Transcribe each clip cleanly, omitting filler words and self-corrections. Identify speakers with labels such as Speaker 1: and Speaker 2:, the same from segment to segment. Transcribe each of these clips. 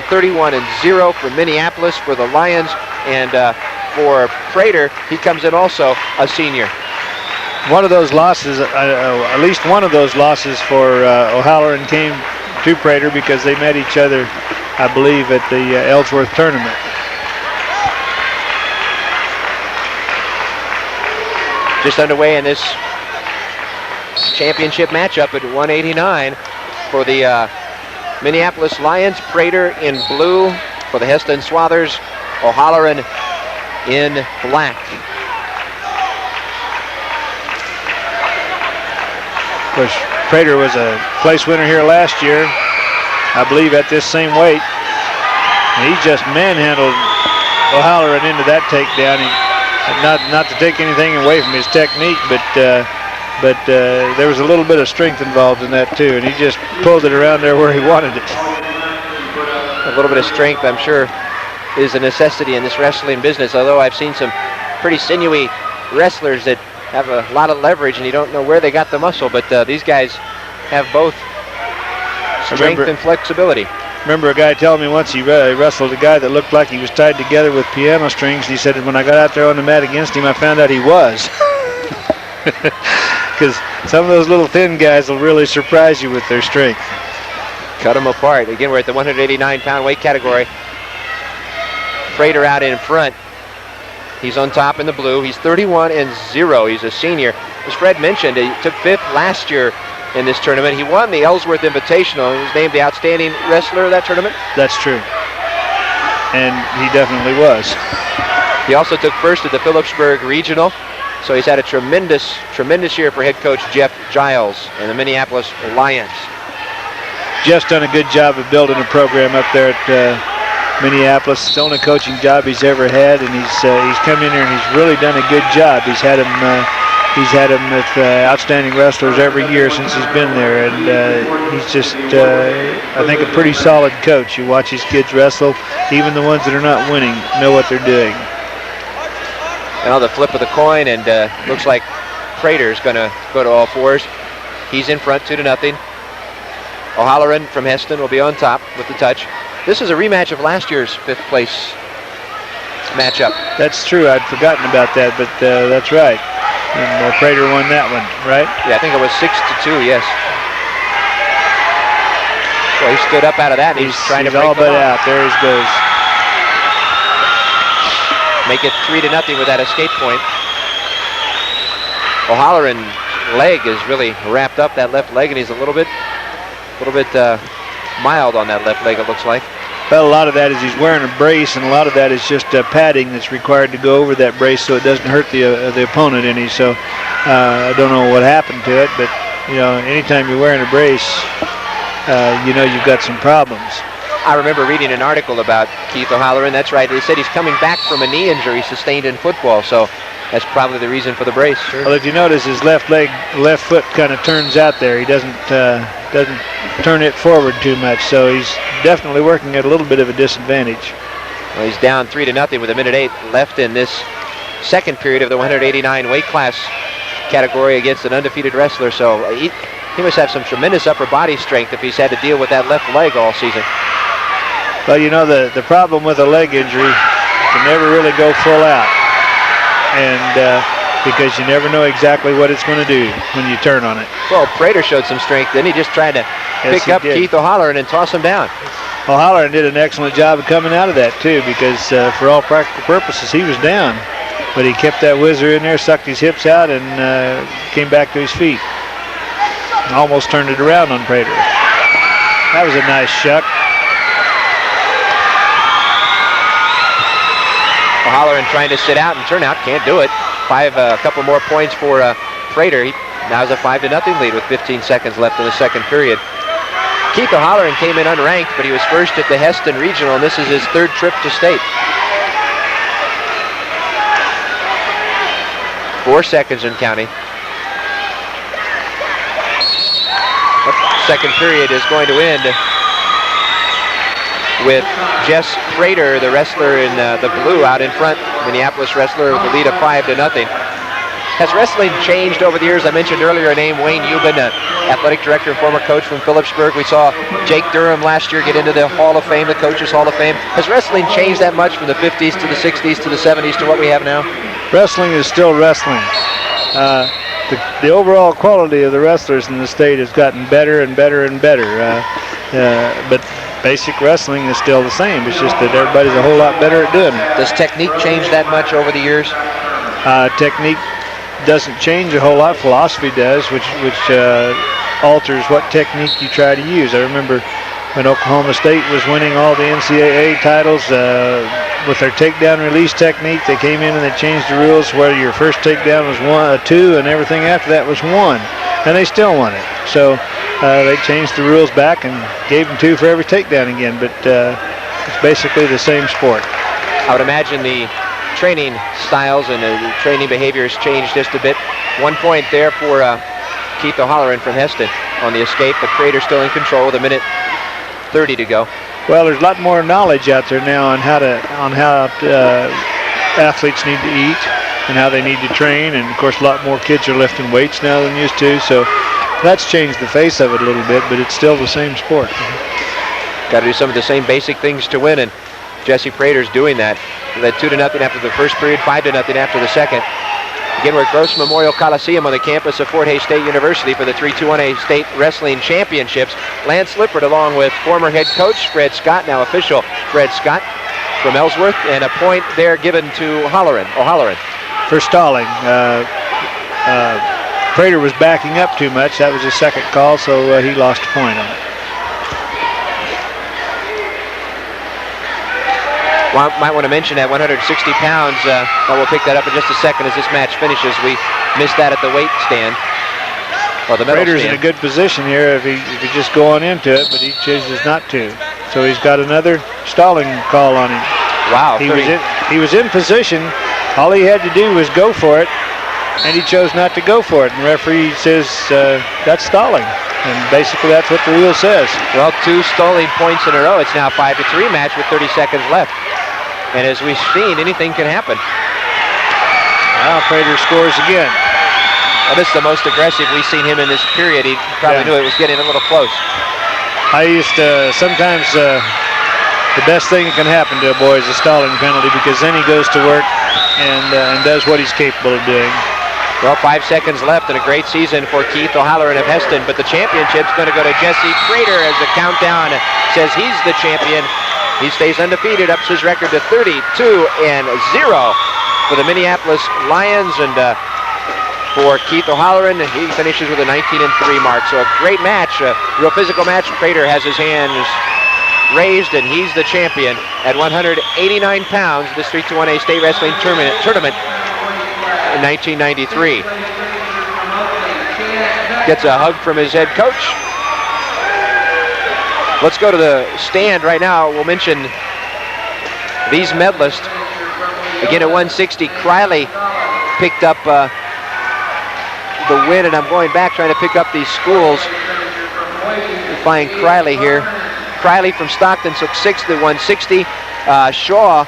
Speaker 1: 31-0 for Minneapolis for the Lions, and for Prater, he comes in also a senior.
Speaker 2: One of those losses, at least one of those losses for O'Halloran came to Prater because they met each other, I believe, at the Ellsworth tournament.
Speaker 1: Just underway in this championship matchup at 189 for the Minneapolis Lions. Prater in blue for the Hesston Swathers. O'Halloran in black.
Speaker 2: Of course, Prater was a place winner here last year, I believe, at this same weight. And he just manhandled O'Halloran into that takedown. Not to take anything away from his technique, but there was a little bit of strength involved in that too, and he just pulled it around there where he wanted it.
Speaker 1: A little bit of strength, I'm sure, is a necessity in this wrestling business, although I've seen some pretty sinewy wrestlers that have a lot of leverage and you don't know where they got the muscle, but these guys have both strength and flexibility.
Speaker 2: Remember a guy telling me once he wrestled a guy that looked like he was tied together with piano strings. He said, when I got out there on the mat against him, I found out he was. Because some of those little thin guys will really surprise you with their strength.
Speaker 1: Cut them apart. Again, we're at the 189-pound weight category. Prater out in front. He's on top in the blue. He's 31-0. He's a senior. As Fred mentioned, he took 5th last year in this tournament. He won the Ellsworth Invitational and was named the outstanding wrestler of that tournament.
Speaker 2: That's true. And he definitely was.
Speaker 1: He also took 1st at the Phillipsburg Regional. So he's had a tremendous year for head coach Jeff Giles and the Minneapolis Lions.
Speaker 2: Jeff's done a good job of building a program up there at Minneapolis. It's the only coaching job he's ever had, and he's come in here and he's really done a good job. He's had him with outstanding wrestlers every year since he's been there, and he's just, I think, a pretty solid coach. You watch his kids wrestle, even the ones that are not winning know what they're doing.
Speaker 1: Now the flip of the coin, and looks like Prater's going to go to all fours. He's in front 2-0. O'Halloran from Hesston will be on top with the touch. This is a rematch of last year's 5th place matchup.
Speaker 2: That's true. I'd forgotten about that, but that's right. And Prater won that one, right?
Speaker 1: Yeah, I think it was 6-2, yes. So he stood up out of that, and he's trying to break
Speaker 2: all but
Speaker 1: out.
Speaker 2: There he goes.
Speaker 1: Make it 3-0 with that escape point. O'Halloran's leg is really wrapped up, that left leg, and he's a little bit mild on that left leg, it looks like.
Speaker 2: Well, a lot of that is he's wearing a brace, and a lot of that is just padding that's required to go over that brace so it doesn't hurt the opponent any. So I don't know what happened to it, but you know, anytime you're wearing a brace, you know you've got some problems.
Speaker 1: I remember reading an article about Keith O'Halloran. That's right. They said he's coming back from a knee injury sustained in football, so that's probably the reason for the brace. Sure.
Speaker 2: Well, if you notice, his left foot kind of turns out there. He doesn't turn it forward too much, so he's definitely working at a little bit of a disadvantage.
Speaker 1: Well, he's down 3-0 with 1:08 left in this second period of the 189 weight class category against an undefeated wrestler. So he must have some tremendous upper body strength if he's had to deal with that left leg all season.
Speaker 2: Well, you know, the problem with a leg injury, you can never really go full out, and because you never know exactly what it's going to do when you turn on it.
Speaker 1: Well, Prater showed some strength. Then he just tried to pick up Keith O'Halloran and toss him down.
Speaker 2: O'Halloran did an excellent job of coming out of that too, because for all practical purposes he was down, but he kept that whizzer in there, sucked his hips out, and came back to his feet. Almost turned it around on Prater. That was a nice shuck.
Speaker 1: O'Halloran trying to sit out and turn out, can't do it. A couple more points for Prater. He now has a 5-0 lead with 15 seconds left in the second period. Keith O'Halloran came in unranked, but he was first at the Hesston Regional, and this is his 3rd trip to state. 4 seconds and counting. The second period is going to end with Jess Prater, the wrestler in the blue, out in front. Minneapolis wrestler with a lead of 5-0. Has wrestling changed over the years? I mentioned earlier a name, Wayne Euban, athletic director and former coach from Phillipsburg. We saw Jake Durham last year get into the Hall of Fame, the Coaches Hall of Fame. Has wrestling changed that much from the 50s to the 60s to the 70s to what we have now? Wrestling
Speaker 2: is still wrestling. The overall quality of the wrestlers in the state has gotten better and better and better. But basic wrestling is still the same. It's just that everybody's a whole lot better at doing it.
Speaker 1: Does technique change that much over the years?
Speaker 2: Technique doesn't change a whole lot. Philosophy does, which alters what technique you try to use. I remember when Oklahoma State was winning all the NCAA titles with their takedown release technique. They came in and they changed the rules where your first takedown was 2 and everything after that was 1, and they still won it. So they changed the rules back and gave them 2 for every takedown again, but it's basically the same sport.
Speaker 1: I would imagine the training styles and the training behaviors changed just a bit. 1 point there for Keith O'Halloran from Heston on the escape, but Prater still in control with 1:30 to go.
Speaker 2: Well, there's a lot more knowledge out there now on how athletes need to eat and how they need to train, and of course a lot more kids are lifting weights now than used to, so that's changed the face of it a little bit, but it's still the same sport.
Speaker 1: Got to do some of the same basic things to win, and Jesse Prater's doing that. Led 2-0 after the first period, 5-0 after the second. Again, we're at Gross Memorial Coliseum on the campus of Fort Hays State University for the 3-2-1A State Wrestling Championships. Lance Lippert along with former head coach Fred Scott, now official Fred Scott from Ellsworth, and a point there given to O'Halloran.
Speaker 2: For stalling. Prater was backing up too much. That was his second call, so he lost a point on it.
Speaker 1: Well, I might want to mention at 160 pounds, we'll pick that up in just a second as this match finishes. We missed that at the weight stand, or the medal
Speaker 2: Prater's
Speaker 1: stand.
Speaker 2: In a good position here if he just go on into it, but he chooses not to. So he's got another stalling call on him.
Speaker 1: Wow.
Speaker 2: He was in position. All he had to do was go for it, and he chose not to go for it. And the referee says that's stalling. And basically that's what the rule says.
Speaker 1: Well, 2 stalling points in a row. It's now 5-3 match with 30 seconds left. And as we've seen, anything can happen.
Speaker 2: Now Prater scores again.
Speaker 1: Well, this is the most aggressive we've seen him in this period. He probably knew it was getting a little close.
Speaker 2: I used to sometimes the best thing that can happen to a boy is a stalling penalty, because then he goes to work and does what he's capable of doing.
Speaker 1: Well, 5 seconds left and a great season for Keith O'Halloran of Heston, but the championship's going to go to Jesse Prater as the countdown says he's the champion. He stays undefeated, ups his record to 32-0 for the Minneapolis Lions, and for Keith O'Halloran, he finishes with a 19-3 mark. So a great match, a real physical match. Prater has his hands raised, and he's the champion at 189 pounds. This 3-2-1A State Wrestling Tournament in 1993. Gets a hug from his head coach. Let's go to the stand right now. We'll mention these medalists. Again at 160, Criley picked up the win, and I'm going back trying to pick up these schools. We'll find Criley here. Criley from Stockton took 6th at 160. Shaw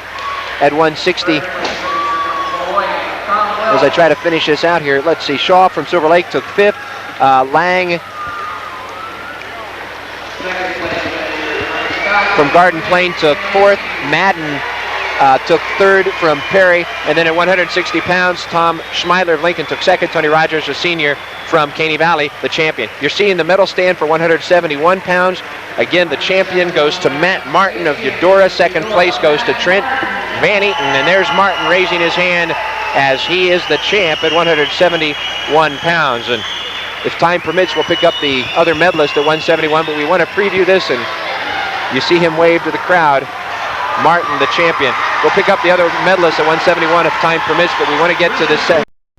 Speaker 1: at 160. As I try to finish this out here, let's see. Shaw from Silver Lake took 5th. Lang from Garden Plain took 4th. Madden took 3rd from Perry. And then at 160 pounds, Tom Schmeidler of Lincoln took 2nd. Tony Rogers, a senior from Caney Valley, the champion. You're seeing the medal stand for 171 pounds. Again, the champion goes to Matt Martin of Eudora. 2nd place goes to Trent Van Eaton. And there's Martin raising his hand as he is the champ at 171 pounds. And if time permits, we'll pick up the other medalist at 171, but we want to preview this, and you see him wave to the crowd. Martin, the champion. We'll pick up the other medalist at 171 if time permits, but we want to get to this set.